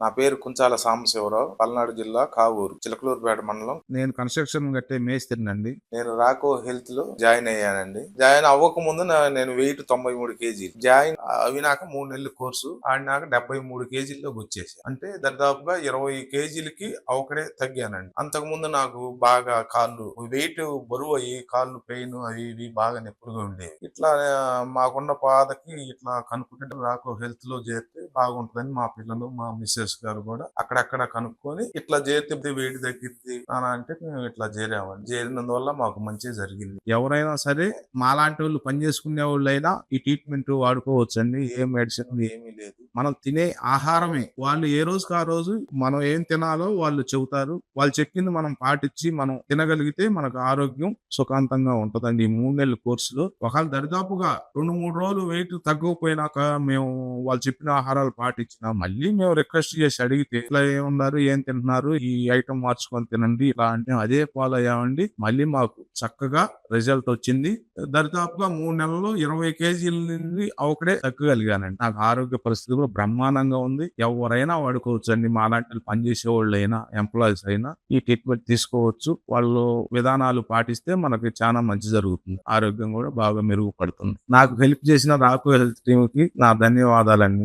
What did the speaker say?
నా పేరు కుంచాల సాంబశివరావు, పల్నాడు జిల్లా కావూరు, చిలకలూరుపేట మండలం. నేను కన్స్ట్రక్షన్ కట్టే మేస్త్రినండి. నేను రాకో హెల్త్ లో జాయిన్ అయ్యానండి. జాయిన్ అవ్వక ముందు నేను వెయిట్ 93 కేజీలు. జాయిన్ అవినాక 3 నెలల కోర్సు ఆడినాక 73 కేజీల్లోకి వచ్చేసి, అంటే దాదాపుగా 20 కేజీలకి ఒకడే తగ్గానండి. అంతకు ముందు నాకు బాగా కాళ్ళు వెయిట్ బరువు అయ్యి కాళ్ళు పెయిన్ అవి ఇవి బాగా నొప్పులుగా ఉండేవి. ఇట్లా మాకున్న బాధకి ఇట్లా కనుక్కుంటే రాకో హెల్త్ లో చేరితే బాగుంటుందని మా పిల్లలు మా మిస్సెస్ గారు కూడా అక్కడక్కడ కనుక్కొని ఇట్లా చేరితే వెయిట్ తగ్గిద్ది అని అంటే మేము ఇట్లా చేరామండి. చేరినందువల్ల మాకు మంచి జరిగింది. ఎవరైనా సరే మాలాంటి వాళ్ళు పని చేసుకునే వాళ్ళైనా ఈ ట్రీట్మెంట్ వాడుకోవచ్చండి. ఏ మెడిసిన్ ఏమీ లేదు. మనం తినే ఆహారమే వాళ్ళు ఏ రోజుకి ఆ రోజు మనం ఏం తినాలో వాళ్ళు చెబుతారు. వాళ్ళు చెప్పింది మనం పాటించి మనం తినగలిగితే మనకు ఆరోగ్యం సుఖాంతంగా ఉంటదండి. ఈ 3 నెలల కోర్సులో ఒకవేళ దరిదాపుగా 2-3 రోజులు వెయిట్ తగ్గకపోయినాక మేము వాళ్ళు చెప్పిన ఆహారాలు పాటించినా మళ్ళీ మేము రిక్వెస్ట్ చేసి అడిగితే ఇట్లా ఏమున్నారు ఏం తింటున్నారు ఈ ఐటమ్ మార్చుకొని తినండి ఇలా అంటే అదే ఫాలో అయ్యామండి. మళ్ళీ మాకు చక్కగా రిజల్ట్ వచ్చింది. దరిదాపుగా 3 నెలల్లో 20 కేజీల నుండి ఒకడే తగ్గగలిగానండి. నాకు ఆరోగ్య పరిస్థితి కూడా బ్రహ్మాండంగా ఉంది. ఎవరైనా వాడుకోవచ్చు అండి. మాలాంటి పనిచేసే వాళ్ళు అయినా ఎంప్లాయీస్ అయినా ఈ ట్రీట్మెంట్ తీసుకోవచ్చు. వాళ్ళు విధానాలు పాటిస్తే మనకి చాలా మంచి జరుగుతుంది. ఆరోగ్యం కూడా బాగా మెరుగుపడుతుంది. నాకు హెల్ప్ చేసిన రాకు హెల్త్ టీమ్ కి నా ధన్యవాదాలండి.